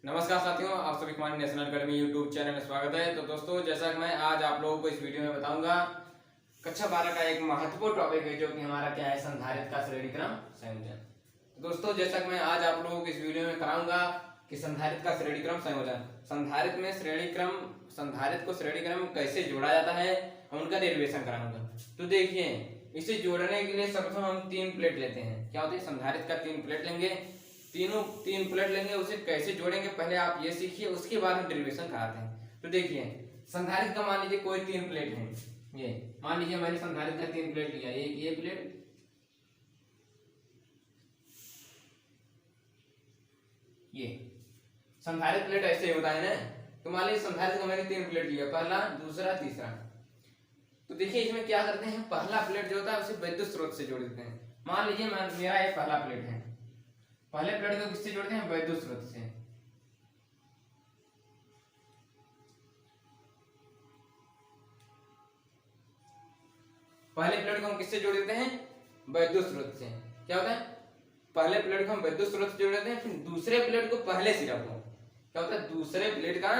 नमस्कार साथियों, आप सभी Kumar national academy YouTube channel में स्वागत है। तो दोस्तों, जैसा कि मैं आज आप लोगों को इस वीडियो में बताऊंगा, कक्षा 12 का एक महत्वपूर्ण टॉपिक है जो कि हमारा क्या है, संधारित्र का श्रेणीक्रम संयोजन। तो दोस्तों, जैसा कि मैं आज आप लोगों को इस वीडियो में कराऊंगा कि संधारित्र का श्रेणीक्रम संयोजन, संधारित्र को श्रेणीक्रम कैसे जोड़ा जाता है, हम उनका डेरिवेशन कराऊंगा। तो देखिए, इसे जोड़ने के लिए सर्वप्रथम हम 3 प्लेट लेते हैं। क्या होते हैं? संधारित्र का 3 प्लेट लेंगे, तीन प्लेट लेंगे। उसे कैसे जोड़ेंगे पहले आप ये सीखिए, उसके बाद हम डेरिवेशन कराते हैं। तो देखिए, संधारित्र का मान लीजिए कोई 3 प्लेट है। ये मान लीजिए मैंने संधारित्र का 3 प्लेट लिया, एक ये प्लेट, ये संधारित्र प्लेट ऐसे होता है ना। तो मान लीजिए संधारित्र का मैंने 3 प्लेट लिया, पहला, दूसरा, तीसरा। तो देखिए इसमें क्या करते हैं, पहला प्लेट जो होता है उसे विद्युत स्रोत से जोड़ देते हैं। मान लीजिए मेरा ये पहला प्लेट है, पहले प्लेट को किससे जोड़ते हैं? विद्युत स्रोत से। पहले प्लेट को हम किससे जोड़ देते हैं? विद्युत स्रोत से। क्या होता है? पहले प्लेट को हम विद्युत स्रोत से जोड़ देते हैं, फिर दूसरे प्लेट को पहले सिरे को, क्या होता है, दूसरे प्लेट का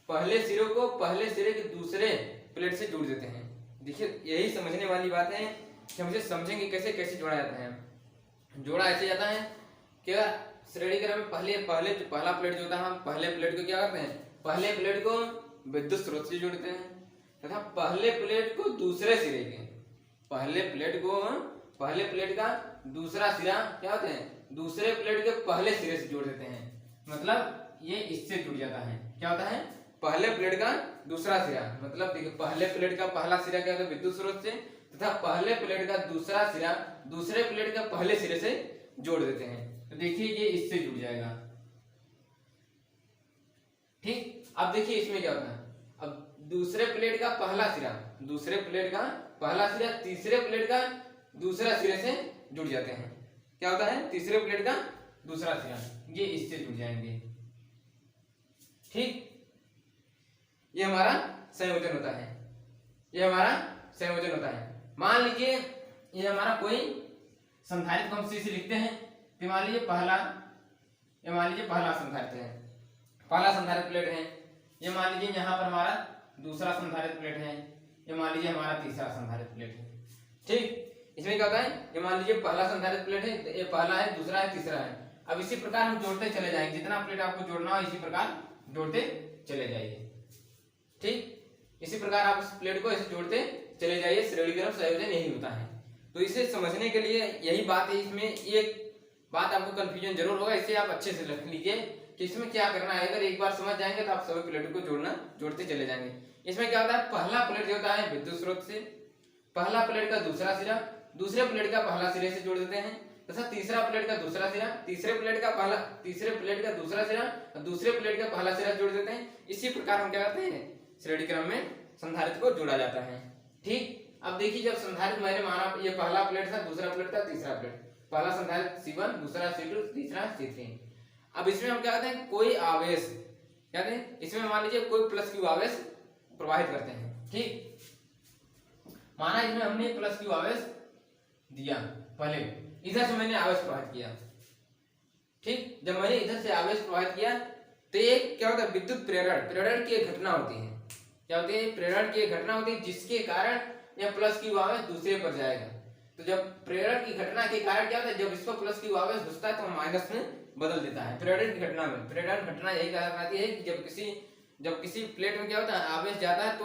पहले सिरे को पहले सिरे के दूसरे प्लेट से जोड़ देते हैं। देखिए, यही समझने वाली बात है कि हम इसे समझेंगे कैसे कैसे जोड़ा जाता है। जोड़ा ऐसे जाता है कि श्रेणीक्रम में पहला प्लेट जो होता है, हम पहले प्लेट को क्या करते हैं, पहले प्लेट को विद्युत स्रोत से जोड़ते हैं तथा पहले प्लेट को दूसरे सिरे के, पहले प्लेट का दूसरा सिरा क्या होते हैं, दूसरे प्लेट के पहले सिरे से जोड़ देते हैं। मतलब ये इससे जुड़ जाता है। क्या होता है? पहले प्लेट का दूसरा सिरा, मतलब देखिए पहले प्लेट का पहला सिरा क्या होता है, विद्युत स्रोत से, तथा पहले प्लेट का दूसरा सिरा दूसरे प्लेट के पहले सिरे से जोड़ देते हैं। तो देखिए ये इससे जुड़ जाएगा। ठीक, अब देखिए इसमें क्या होता है, अब दूसरे प्लेट का पहला सिरा तीसरे प्लेट का दूसरा सिरे से जुड़ जाते हैं। क्या होता है? तीसरे प्लेट का दूसरा सिरा, ये इससे जुड़ जाएंगे। ठीक, ये हमारा संयोजन होता है। मान लीजिए ये हमारा कोई संधारित्र को हम सी लिखते हैं। तो मान लीजिए पहला संधारित्र है, पहला संधारित्र प्लेट है। ये मान लीजिए यहाँ पर हमारा दूसरा संधारित्र प्लेट है। ये मान लीजिए हमारा तीसरा संधारित्र प्लेट है। ठीक, इसमें क्या होता है, ये मान लीजिए पहला संधारित्र प्लेट है, ये पहला है, दूसरा है, तीसरा है। अब इसी प्रकार हम जोड़ते चले जाएंगे, जितना प्लेट आपको जोड़ना हो इसी प्रकार जोड़ते चले जाइए। ठीक, इसी प्रकार आप इस प्लेट को ऐसे जोड़ते चले जाइए। श्रेणीक्रम संयोजन यही होता है। तो इसे समझने के लिए यही बात है, इसमें एक बात आपको कंफ्यूजन जरूर होगा, इसे आप अच्छे से रख लीजिए कि इसमें क्या करना है। अगर एक बार समझ जाएंगे तो आप सभी प्लेट को जोड़ते चले जाएंगे। इसमें क्या होता है, पहला प्लेट जो होता है विद्युत स्रोत से, पहला प्लेट का दूसरा सिरा दूसरे प्लेट का पहला सिरे से जोड़ देते हैं, तथा तीसरा प्लेट का दूसरा सिरा तीसरे प्लेट का दूसरा सिरा और दूसरे प्लेट का पहला सिरा जोड़ देते हैं। इसी प्रकार हम क्या करते हैं, श्रेणीक्रम में संधारित्र को जोड़ा जाता है। ठीक, अब देखिए, जब संधारित्र मैंने माना ये पहला प्लेट था, दूसरा प्लेट था, तीसरा प्लेट, पहला संधारित्र C1, दूसरा C2, तीसरा C3। अब इसमें हम क्या कहते हैं, कोई आवेश क्या कहते हैं, इसमें मान लीजिए कोई प्लस क्यू आवेश प्रवाहित करते हैं। ठीक, माना इसमें हमने प्लस क्यू आवेश दिया, पहले इधर से मैंने आवेश प्रवाहित किया। ठीक, जब मैंने इधर से आवेश प्रवाहित किया तो ये क्या होता है, विद्युत प्रेरण की घटना होती है। क्या होती है? प्रेरण की घटना होती है, जिसके कारण यह प्लस क्यू आवेश दूसरे पर जाएगा। तो जब प्रेरण की घटना के कारण क्या होता है, जब इस पर प्लस क्यू आवेश घुसता है तो माइनस में बदल देता है। प्रेरण की घटना में, प्रेरण घटना यही कहलाती है कि जब किसी प्लेट में क्या होता है, आवेश जाता है तो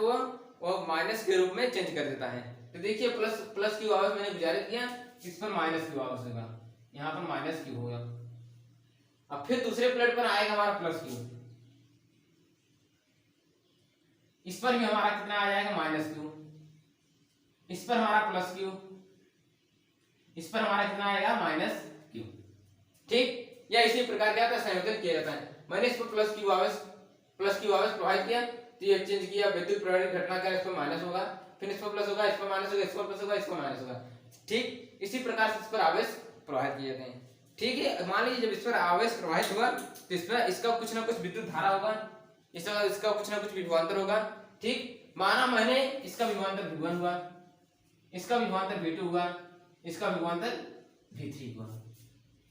वो माइनस के रूप में चेंज कर देता है। तो देखिए प्लस क्यू आवेश मैंने गुजारित किया, इस पर माइनस क्यू आवेश होगा, यहाँ पर माइनस क्यू होगा। अब फिर दूसरे प्लेट पर आएगा हमारा प्लस क्यू, इस पर भी हमारा कितना आ जाएगा, माइनस क्यू। इस पर हमारा प्लस क्यू, इस पर हमारा कितना आएगा, माइनस क्यू। ठीक, या इसी प्रकार क्या संयोजन किया जाता है। मैंने इस पर प्लस क्यू आवेश प्रवाहित किया, तो ये चेंज किया, विद्युत प्रेरण घटना क्या, इस पर माइनस होगा, फिर इस पर प्लस होगा, इस पर माइनस होगा, इस पर प्लस होगा, इस पर माइनस होगा। ठीक, इसी प्रकार से इस पर आवेश प्रवाहित किए जाते हैं। ठीक है, मान लीजिए जब इस पर आवेश प्रवाहित हुआ तो इस पर इसका कुछ ना कुछ विद्युत धारा होगा, इसका कुछ ना कुछ विभवांतर होगा। ठीक, माना मैंने इसका विभवांतर V1 हुआ, इसका विभवांतर V2 हुआ, इसका विभवांतर V3 हुआ।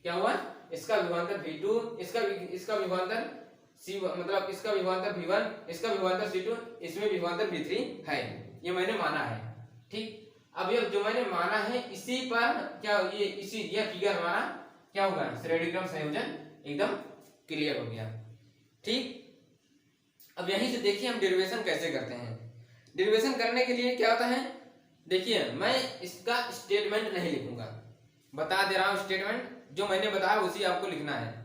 क्या हुआ? इसका विभवांतर V2, इसका विभवांतर मतलब इसका विभवांतर V1, इसका विभवांतर C2, इसमें विभवांतर V3 है, ये मैंने माना है। ठीक, अब ये जो मैंने माना है इसी पर क्या ये इसी ये फिगर हमारा क्या होगा, श्रेणी क्रम संयोजन एकदम क्लियर हो गया। ठीक, अब यहीं से देखिए हम डेरिवेशन कैसे करते हैं। डेरिवेशन करने के लिए क्या होता है, देखिए मैं इसका स्टेटमेंट नहीं लिखूंगा, बता दे रहा हूं स्टेटमेंट जो मैंने बताया उसी आपको लिखना है।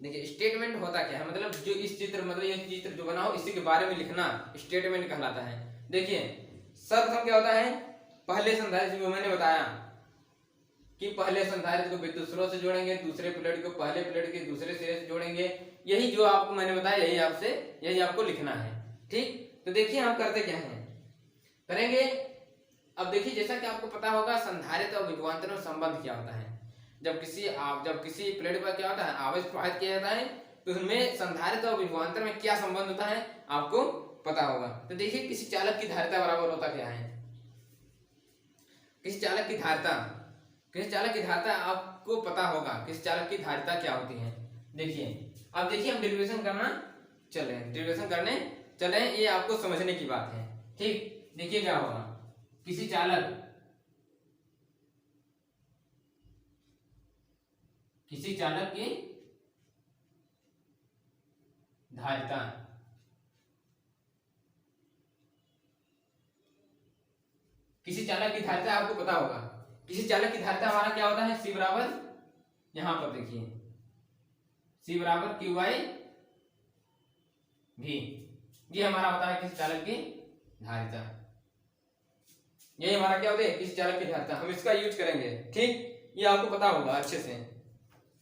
देखिए स्टेटमेंट होता क्या है, मतलब जो इस चित्र मतलब ये चित्र जो बना हो इसी के बारे में लिखना स्टेटमेंट कहलाता है। देखिए सर्वप्रथम क्या होता है, पहले संधारित्र जो मैंने बताया कि पहले संधारित्र को विद्युत स्रोत से जोड़ेंगे, दूसरे प्लेट को पहले प्लेट के दूसरे सिरे से जोड़ेंगे, यही जो आपको मैंने बताया यही आपको लिखना है। ठीक, तो देखिए हम करते क्या है करेंगे। अब देखिए जैसा कि आपको पता होगा संधारित्र और विभवांतर में संबंध क्या होता है। जब किसी प्लेट पर क्या होता है आवेश प्रवाहित किया जाता है तो उसमें संधारित्र और विभवांतर में क्या संबंध होता है आपको पता होगा। तो देखिए किसी चालक की धारिता बराबर होता क्या है, किसी चालक की धारिता आपको पता होगा, किसी चालक की धारिता क्या होती है। देखिए अब देखिए हम डेरिवेशन करने चले, ये आपको समझने की बात है। ठीक, देखिए क्या होगा, किसी चालक की धारिता आपको पता होगा। किसी चालक की धारिता हमारा क्या होता है, C बराबर, यहां पर देखिए C बराबर क्यू बाई भी, ये हमारा होता है किसी चालक की धारिता। ये हमारा क्या होता है किसी चालक की धारिता, हम इसका यूज करेंगे। ठीक, ये आपको पता होगा अच्छे से।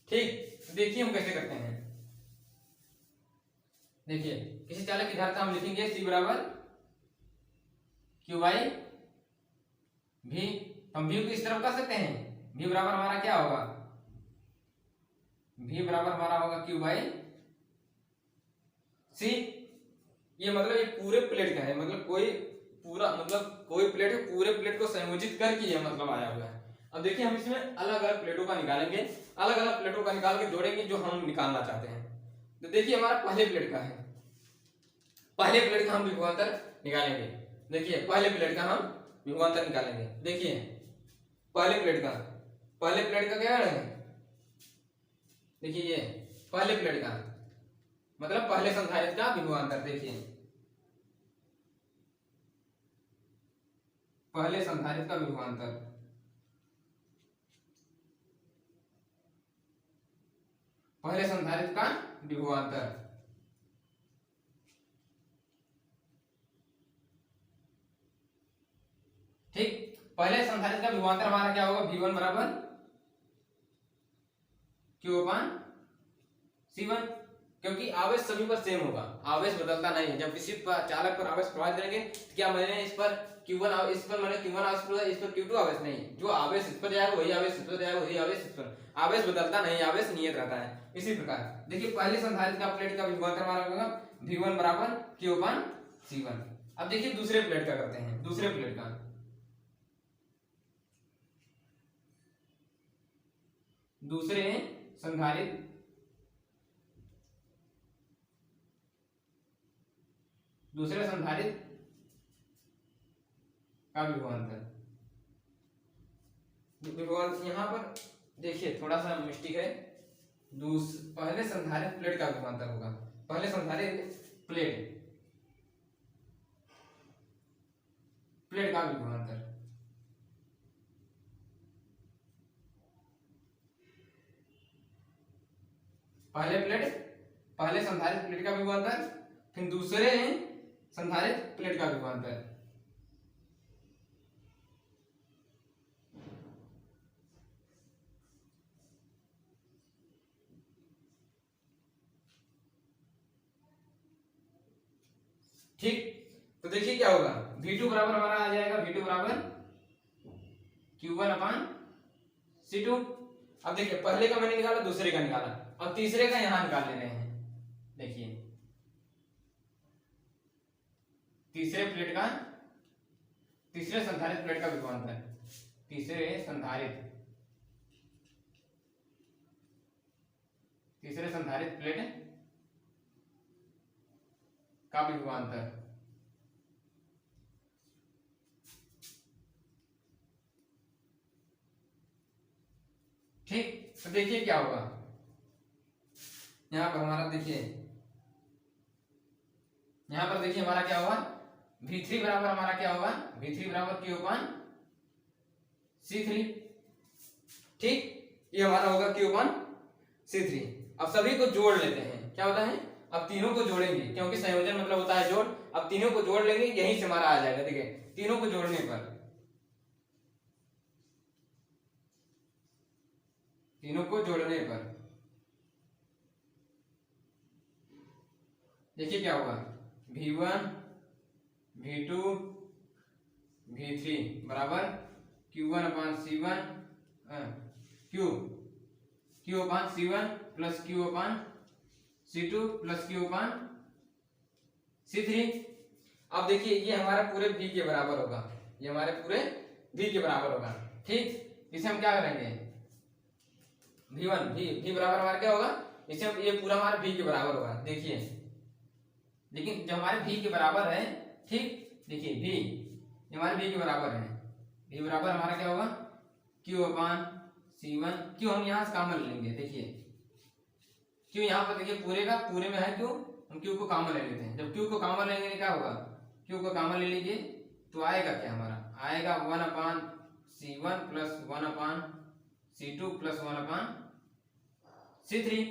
ठीक, तो देखिए हम कैसे करते हैं। देखिए किसी चालक की धारिता हम लिखेंगे C बराबर क्यू बाई भी, हम भी को इस तरफ कर सकते हैं। V बराबर हमारा क्या होगा, V बराबर हमारा होगा क्यू बाई C। ये मतलब ये पूरे प्लेट का है, मतलब कोई प्लेट है, पूरे प्लेट को संयोजित करके ये मतलब आया हुआ है। अब देखिए हम इसमें अलग अलग प्लेटों का निकालेंगे, अलग अलग प्लेटों का निकाल के जोड़ेंगे जो हम निकालना चाहते हैं। तो देखिए हमारा पहले प्लेट का है, पहले प्लेट का हम विभवांतर निकालेंगे। देखिए पहले प्लेट का हम विभवांतर निकालेंगे। देखिए पहले प्लेट का क्या है, देखिए ये पहले प्लेट का मतलब पहले संधारित्र का विभवांतर। देखिए पहले संधारित्र का विभवांतर, पहले संधारित्र का विभवांतर। ठीक, पहले संधारित्र का विभवांतर हमारा क्या होगा, V1 बराबर Q अपान C1, क्योंकि आवेश सभी पर सेम होगा, आवेश बदलता नहीं है। जब किसी चालक पर आवेश प्रवाहित करेंगे तो क्या मैंने इस पर Q1 आवेश प्रवाहित, इस पर Q2 आवेश नहीं, जो आवेश इस पर जाएगा वही आवेश इस पर जाएगा, वही आवेश इस पर, आवेश बदलता नहीं, आवेश नियत रहता है। इसी प्रकार देखिए पहले संधारित्र का प्लेट का विभवांतर हमारा होगा V1 बराबर Q अपान C1। अब देखिए दूसरे प्लेट का करते हैं, दूसरे प्लेट का दूसरे संधारित्र का विभवांतर। यहां पर देखिए थोड़ा सा मिस्टेक है, पहले संधारित्र प्लेट का विभवांतर होगा, पहले संधारित्र प्लेट का विभवांतर। पहले संधारित्र प्लेट का विभवांतर, फिर दूसरे संधारित्र प्लेट का विभवांतर। ठीक, तो देखिए क्या होगा, V2 बराबर हमारा आ जाएगा, V2 बराबर Q1 अपान C2। अब देखिए पहले का मैंने निकाला, दूसरे का निकाला, अब तीसरे का यहां निकाल ले रहे हैं। देखिए तीसरे संधारित्र प्लेट का विभवांतर, तीसरे संधारित्र प्लेट का विभवांतर। ठीक, तो देखिए क्या होगा यहाँ पर हमारा, देखिए यहाँ पर देखिए हमारा क्या होगा, V3 बराबर हमारा क्या होगा, V3 बराबर Q अपन C3। ठीक, ये हमारा होगा Q अपन C3। अब सभी को जोड़ लेते हैं, क्या होता है, अब तीनों को जोड़ेंगे क्योंकि संयोजन मतलब होता है जोड़। अब तीनों को जोड़ लेंगे, यहीं से हमारा आ जाएगा। देखिए तीनों को जोड़ने पर, तीनों को जोड़ने पर देखिए क्या होगा, V1 V2 V3 बराबर Q1 अपान C1 Q अपान C1 प्लस Q अपान C2 प्लस Q अपान C3। अब देखिए ये हमारा पूरे V के बराबर होगा, ये हमारे पूरे V के बराबर होगा। ठीक, इसे हम क्या करेंगे, V बराबर हमारा क्या होगा, इसे हम, ये पूरा हमारा V के बराबर होगा। देखिए लेकिन जब हमारे V के बराबर है, ठीक, देखिए V हमारे V के बराबर है, V बराबर हमारा क्या होगा, Q अपान C1। Q हम यहाँ से कॉमन लेंगे। देखिए Q यहाँ पर देखिए पूरे का पूरे में है Q, हम Q को कॉमन ले लेते हैं। जब Q को कॉमन लेंगे क्या होगा, Q को कॉमन ले लीजिए तो आएगा क्या हमारा, आएगा 1 अपान C1 प्लस 1 अपान C2 प्लस 1 अपान C3।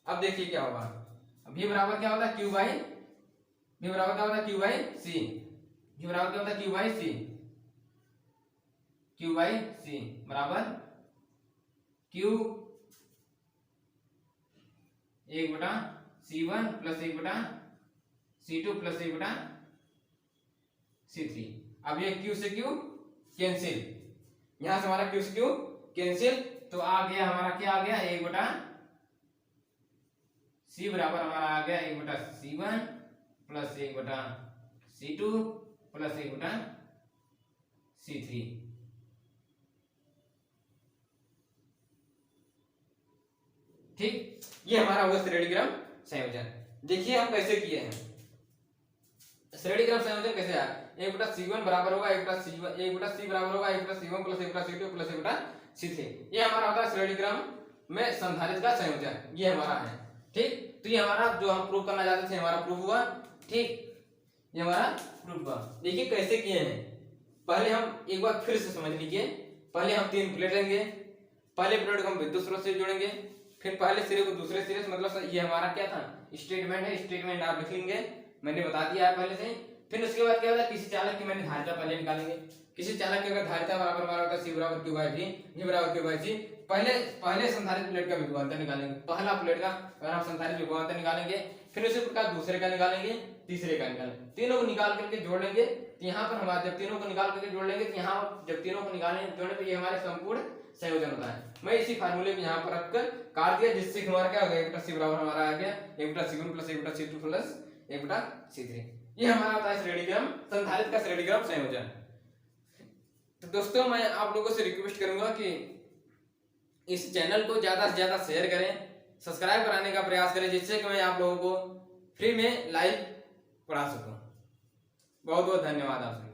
अब देखिए क्या होगा, V बराबर क्या होता है Q बाई, V बराबर क्या होता है Q बाई C, V बराबर क्या होता है Q by C, Q by C बराबर Q 1 बटा C1 प्लस 1 बटा C2 प्लस 1 बटा C3। अब ये Q से Q कैंसिल, यहां से हमारा Q से Q कैंसिल, तो आ गया हमारा क्या आ गया, 1 बटा C बराबर हमारा आ गया 1 बटा C1 प्लस 1 बटा C2 प्लस 1 बटा C3। ठीक, ये हमारा हुआ श्रेणीक्रम संयोजन। देखिए हम कैसे किए हैं श्रेणीक्रम संयोजन, कैसे आया, 1 बटा C1 बराबर होगा 1 बटा C1, 1 बटा C बराबर होगा 1 बटा C1 प्लस 1 बटा C2 प्लस 1 बटा C3। ये हमारा होता है श्रेणीक्रम में संधारित्र का संयोजन, ये हमारा है। ठीक, तो ये हमारा जो हम प्रूव करना चाहते थे हमारा प्रूफ हुआ। ठीक, ये हमारा प्रूफ हुआ। देखिए कैसे किए हैं, पहले हम एक बार फिर से समझ लीजिए। पहले हम 3 प्लेट लेंगे, पहले प्लेट को हम विद्युत स्रोत से जोड़ेंगे, फिर पहले सिरे को दूसरे सिरे से, मतलब ये हमारा क्या था, स्टेटमेंट है, स्टेटमेंट आप लिख लेंगे, मैंने बता दिया है पहले से ही। फिर उसके बाद क्या होता है, किसी चालक की मैंने धारिता पहले निकालेंगे, किसी चालक की अगर धारिता बराबर हमारा होता है C बराबर Q बाई V, V बराबर Q बाई G। पहले संधारित्र प्लेट का विभवांतर निकालेंगे, पहला प्लेट का अगर हम संधारित्र विभवांतर निकालेंगे, फिर उसी प्रकार दूसरे का निकालेंगे, तीसरे का निकालेंगे, तीनों को निकाल करके जोड़ लेंगे। तो यहाँ पर हमारे जब तीनों को निकाल करके जोड़ लेंगे, तो यहाँ जब तीनों को निकालेंगे जोड़ने पर ये हमारे संपूर्ण संयोजन होता है। मैं इसी फार्मूले को यहाँ पर रखकर काट दिया, जिससे हमारा क्या हो गया, 1 बटा C बराबर हमारा आ गया 1 बटा C1 प्लस 1 बटा C2 प्लस 1 बटा C3। ये हमारा होता है श्रेणीक्रम संधारित्र का श्रेणीक्रम संयोजन। तो दोस्तों मैं आप लोगों से रिक्वेस्ट करूंगा कि इस चैनल को ज्यादा से ज्यादा शेयर करें, सब्सक्राइब कराने का प्रयास करें, जिससे कि मैं आप लोगों को फ्री में लाइव पढ़ा सकूं। बहुत बहुत धन्यवाद आप सभी।